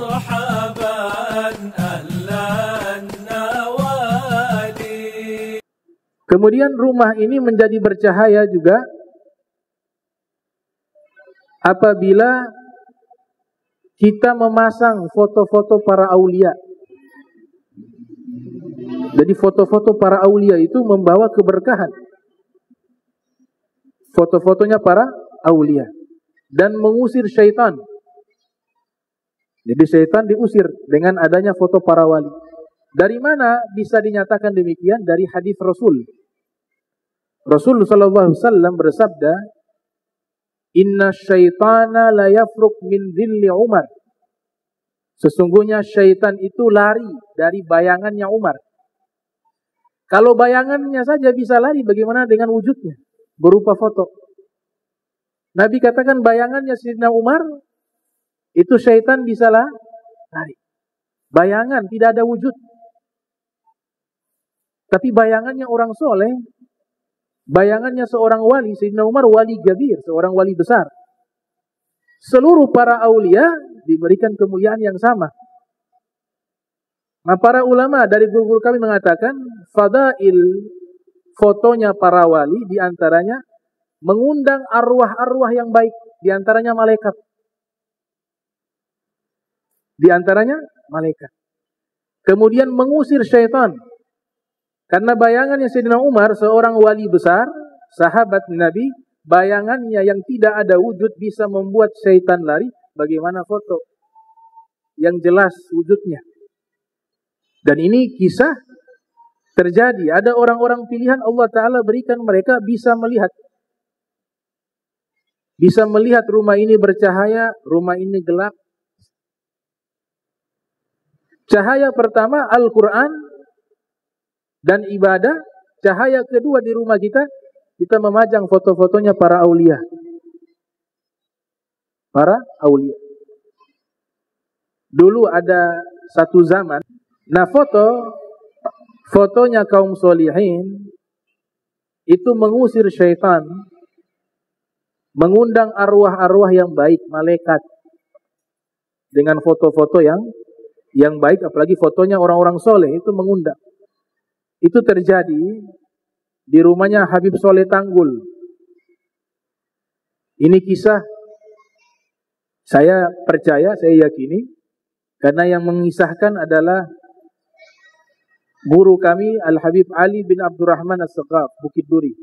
مرحبا أهلا النوادي. Kemudian rumah ini menjadi bercahaya juga apabila kita memasang foto-foto para aulia. Jadi foto-foto para aulia itu membawa keberkahan. Foto-fotonya para aulia dan mengusir syaitan. Jadi syaitan diusir dengan adanya foto para wali. Dari mana bisa dinyatakan demikian? Dari hadis Rasul. Rasul sallallahu alaihi wasallam bersabda, "Inna syaitana la yafruq min dhilli Umar." Sesungguhnya syaitan itu lari dari bayangannya Umar. Kalau bayangannya saja bisa lari, bagaimana dengan wujudnya? Berupa foto. Nabi katakan bayangannya Sayyidina Umar, itu syaitan bisa lari. Bayangan, tidak ada wujud. Tapi bayangannya orang soleh, bayangannya seorang wali, Sayyidina Umar wali gabir, seorang wali besar. Seluruh para aulia diberikan kemuliaan yang sama. Nah, para ulama dari guru-guru kami mengatakan fadail fotonya para wali diantaranya mengundang arwah-arwah yang baik, diantaranya malaikat. Diantaranya malaikat. Kemudian mengusir syaitan. Karena bayangannya Sayyidina Umar, seorang wali besar, sahabat Nabi, bayangannya yang tidak ada wujud bisa membuat syaitan lari. Bagaimana foto yang jelas wujudnya? Dan ini kisah terjadi. Ada orang-orang pilihan Allah Ta'ala berikan mereka bisa melihat. Bisa melihat rumah ini bercahaya, rumah ini gelap. Cahaya pertama Al-Quran dan ibadah. Cahaya kedua di rumah kita, kita memajang foto-fotonya para aulia. Para aulia. Dulu ada satu zaman, nah fotonya kaum solihin itu mengusir syaitan, mengundang arwah-arwah yang baik, malaikat, dengan foto-foto yang baik, apalagi fotonya orang-orang soleh itu mengundang. Itu terjadi di rumahnya Habib Soleh Tanggul. Ini kisah saya percaya, saya yakini, karena yang mengisahkan adalah guru kami Al-Habib Ali bin Abdurrahman As-Saghaf, Bukit Duri.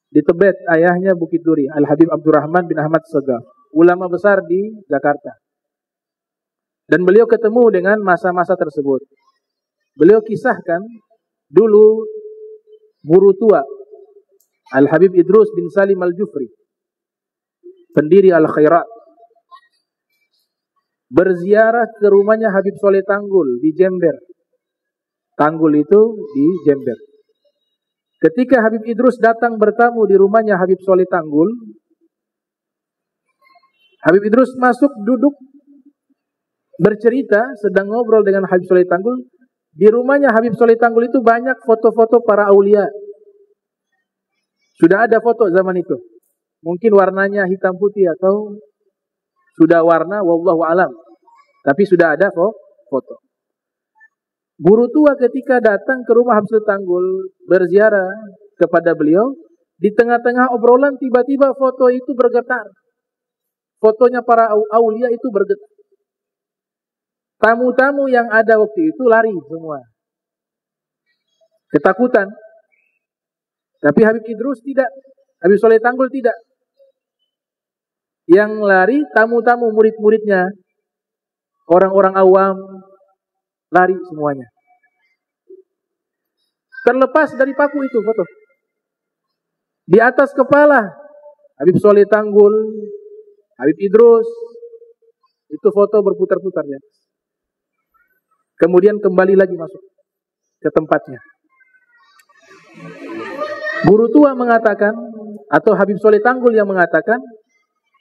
Di Tebet, ayahnya Bukit Duri, Al-Habib Abdurrahman bin Ahmad As-Saghaf, ulama besar di Jakarta. Dan beliau ketemu dengan masa-masa tersebut. Beliau kisahkan dulu guru tua Al-Habib Idrus bin Salim Al-Jufri, pendiri Al-Khairat, berziarah ke rumahnya Habib Soleh Tanggul di Jember. Tanggul itu di Jember. Ketika Habib Idrus datang bertamu di rumahnya Habib Soleh Tanggul, Habib Idrus masuk duduk bercerita, sedang ngobrol dengan Habib Soleh Tanggul. Di rumahnya Habib Soleh Tanggul itu banyak foto-foto para aulia. Sudah ada foto zaman itu. Mungkin warnanya hitam putih atau sudah warna, wallahu alam. Tapi sudah ada foto. Guru tua ketika datang ke rumah Habib Soleh Tanggul berziarah kepada beliau, di tengah-tengah obrolan tiba-tiba foto itu bergetar. Fotonya para aulia itu bergetar. Tamu-tamu yang ada waktu itu lari semua. Ketakutan. Tapi Habib Idrus tidak. Habib Soleh Tanggul tidak. Yang lari tamu-tamu murid-muridnya. Orang-orang awam lari semuanya. Terlepas dari paku itu foto. Di atas kepala Habib Soleh Tanggul, Habib Idrus, itu foto berputar-putar ya. Kemudian kembali lagi masuk ke tempatnya. Guru tua mengatakan, atau Habib Soleh Tanggul yang mengatakan,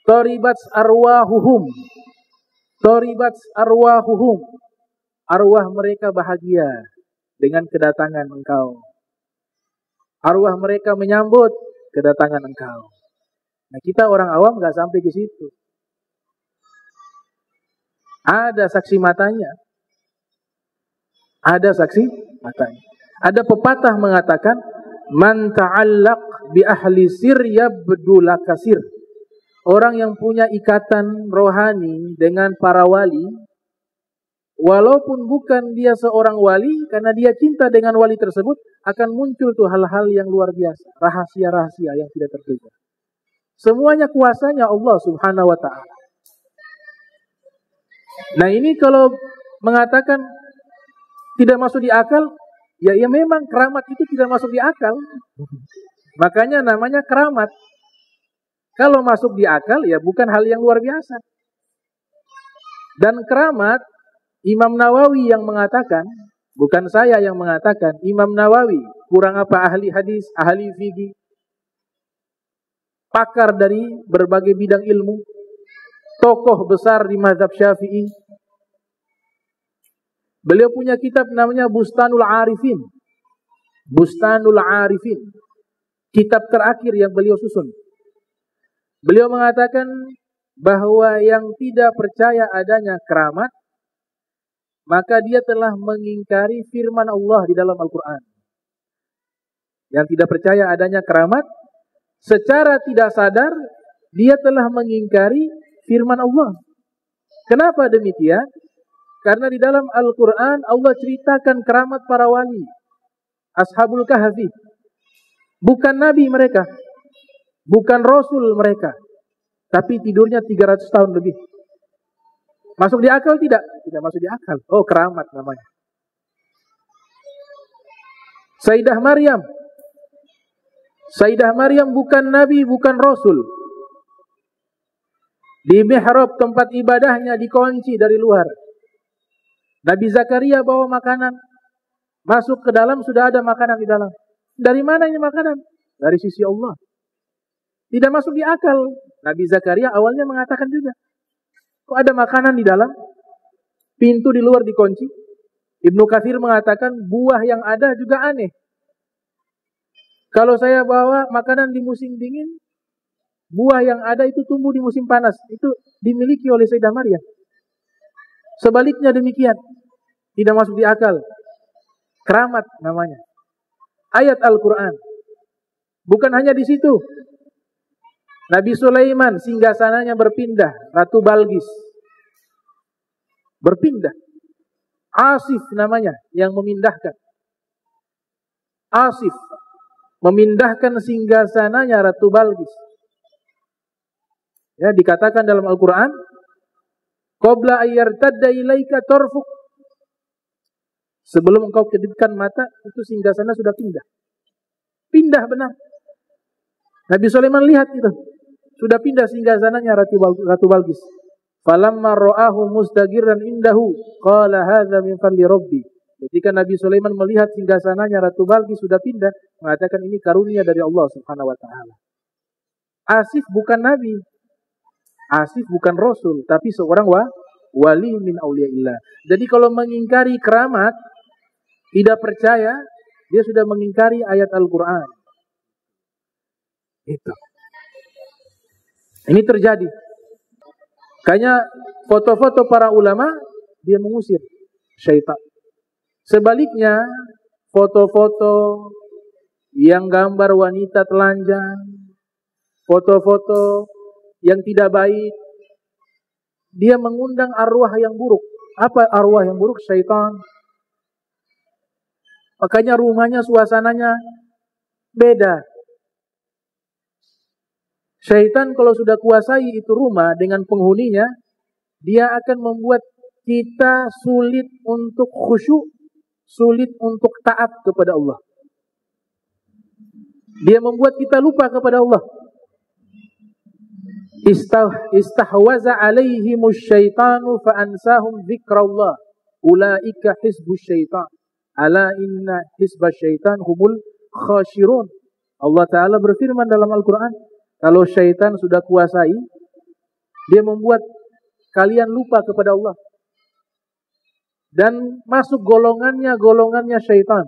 Toribats arwahuhum, Toribats arwahuhum, arwah mereka bahagia dengan kedatangan engkau. Arwah mereka menyambut kedatangan engkau. Nah, kita orang awam nggak sampai ke situ. Ada saksi matanya. Ada saksi matanya. Ada pepatah mengatakan, man ta'allaq bi ahli sir yabdu lakasir. Orang yang punya ikatan rohani dengan para wali, walaupun bukan dia seorang wali, karena dia cinta dengan wali tersebut, akan muncul tuh hal-hal yang luar biasa, rahasia-rahasia yang tidak terduga. Semuanya kuasanya Allah Subhanahu wa ta'ala. Nah, ini kalau mengatakan tidak masuk di akal, ya memang keramat itu tidak masuk di akal. Makanya namanya keramat. Kalau masuk di akal, ya bukan hal yang luar biasa. Dan keramat, Imam Nawawi yang mengatakan, bukan saya yang mengatakan, Imam Nawawi, kurang apa ahli hadis, ahli fikih, pakar dari berbagai bidang ilmu, tokoh besar di mazhab Syafi'i. Beliau punya kitab namanya Bustanul Arifin. Bustanul Arifin. Kitab terakhir yang beliau susun. Beliau mengatakan bahwa yang tidak percaya adanya keramat, maka dia telah mengingkari firman Allah di dalam Al-Quran. Yang tidak percaya adanya keramat, secara tidak sadar, dia telah mengingkari firman Allah. Kenapa demikian? Karena di dalam Al-Quran Allah ceritakan keramat para wali. Ashabul Kahfi. Bukan nabi mereka. Bukan rasul mereka. Tapi tidurnya 300 tahun lebih. Masuk di akal tidak? Tidak masuk di akal. Oh, keramat namanya. Sayyidah Maryam. Sayyidah Maryam bukan nabi, bukan rasul. Di mihrab tempat ibadahnya dikunci dari luar. Nabi Zakaria bawa makanan. Masuk ke dalam, sudah ada makanan di dalam. Dari mana ini makanan? Dari sisi Allah. Tidak masuk di akal. Nabi Zakaria awalnya mengatakan juga, kok ada makanan di dalam? Pintu di luar dikunci. Ibnu Katsir mengatakan buah yang ada juga aneh. Kalau saya bawa makanan di musim dingin, buah yang ada itu tumbuh di musim panas. Itu dimiliki oleh Sayyidah Maryam. Sebaliknya demikian. Tidak masuk di akal. Keramat namanya. Ayat Al-Quran. Bukan hanya di situ. Nabi Sulaiman singgasananya berpindah. Ratu Balqis. Berpindah. Asif namanya yang memindahkan. Asif. Memindahkan singgasananya Ratu Balqis. Ya, dikatakan dalam Al-Quran. Qabla ayyartadda ilaika tarfuk. Sebelum engkau kedipkan mata, itu singgasana sudah pindah. Pindah benar. Nabi Sulaiman lihat itu. Sudah pindah singgasananya Ratu Balqis. Falamma ra'ahu mustaqirran indahu, qala hadza min fadli rabbi. Ketika Nabi Sulaiman melihat singgasananya Ratu Balqis sudah pindah, mengatakan ini karunia dari Allah Subhanahu wa taala. Asif bukan nabi. Asif bukan rasul, tapi seorang wali min auliyaillah. Jadi kalau mengingkari keramat, tidak percaya, dia sudah mengingkari ayat Al-Quran. Itu. Ini terjadi. Kayaknya foto-foto para ulama, dia mengusir syaitan. Sebaliknya, foto-foto yang gambar wanita telanjang, foto-foto yang tidak baik, dia mengundang arwah yang buruk. Apa arwah yang buruk? Syaitan. Makanya rumahnya, suasananya beda. Syaitan kalau sudah kuasai itu rumah dengan penghuninya, dia akan membuat kita sulit untuk khusyuk, sulit untuk taat kepada Allah. Dia membuat kita lupa kepada Allah. Istahwaza alaihimus syaitanu fa'ansahum zikrallah. Ulaika hizbus syaitan. Ala inna hizbas syaitan humul khashirun. Allah Ta'ala berfirman dalam Al-Quran, kalau syaitan sudah kuasai, dia membuat kalian lupa kepada Allah. Dan masuk golongannya syaitan.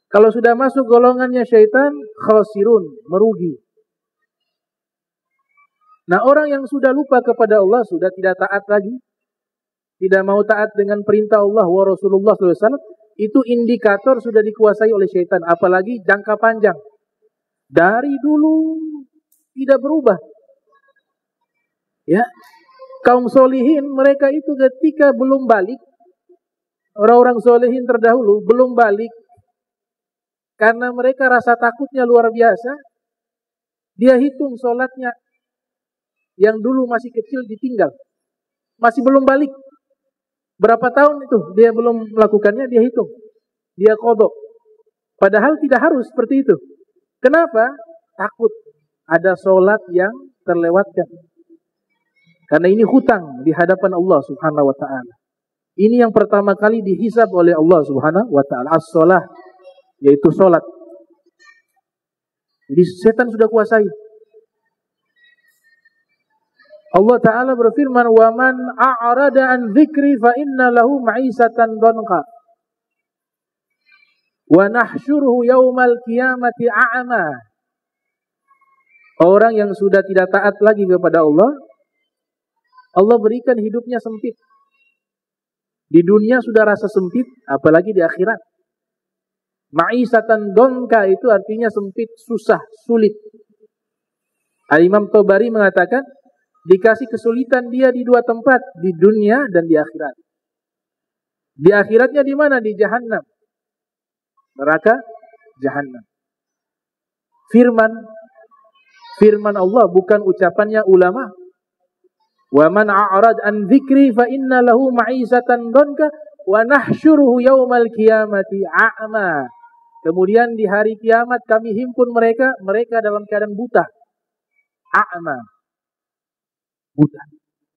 Kalau sudah masuk golongannya syaitan, khasirun, merugi. Nah, orang yang sudah lupa kepada Allah, sudah tidak taat lagi, tidak mau taat dengan perintah Allah wa Rasulullah SAW, itu indikator sudah dikuasai oleh syaitan. Apalagi jangka panjang. Dari dulu tidak berubah. Ya, kaum solihin mereka itu ketika belum balik, orang-orang solihin terdahulu belum balik, karena mereka rasa takutnya luar biasa, dia hitung sholatnya yang dulu masih kecil ditinggal, masih belum balik. Berapa tahun itu dia belum melakukannya, dia hitung, dia qadha. Padahal tidak harus seperti itu. Kenapa? Takut ada sholat yang terlewatkan. Karena ini hutang di hadapan Allah Subhanahu wa taala. Ini yang pertama kali dihisab oleh Allah Subhanahu wa taala, as-shalah, yaitu sholat. Jadi setan sudah kuasai. Allah Ta'ala berfirman, وَمَنْ أَعْرَدَ عَنْ ذِكْرِ فَإِنَّ لَهُ مَعِيشَةً ضَنْكًا وَنَحْشُرُهُ يَوْمَ الْقِيَامَةِ أَعْمَى. Orang yang sudah tidak taat lagi kepada Allah, Allah berikan hidupnya sempit. Di dunia sudah rasa sempit, apalagi di akhirat. Ma'isatan donka itu artinya sempit, susah, sulit. Imam Tabari mengatakan, dikasih kesulitan dia di dua tempat, di dunia dan di akhirat. Di akhiratnya di mana? Di Jahannam. Neraka Jahannam. Firman Allah, bukan ucapannya ulama. Wa man a'rad an dzikri fa inna lahu ma'isatan dhanka wa nahsyuruhu yaumal qiyamati a'ma. Kemudian di hari kiamat kami himpun mereka dalam keadaan buta. A'ma. Buta.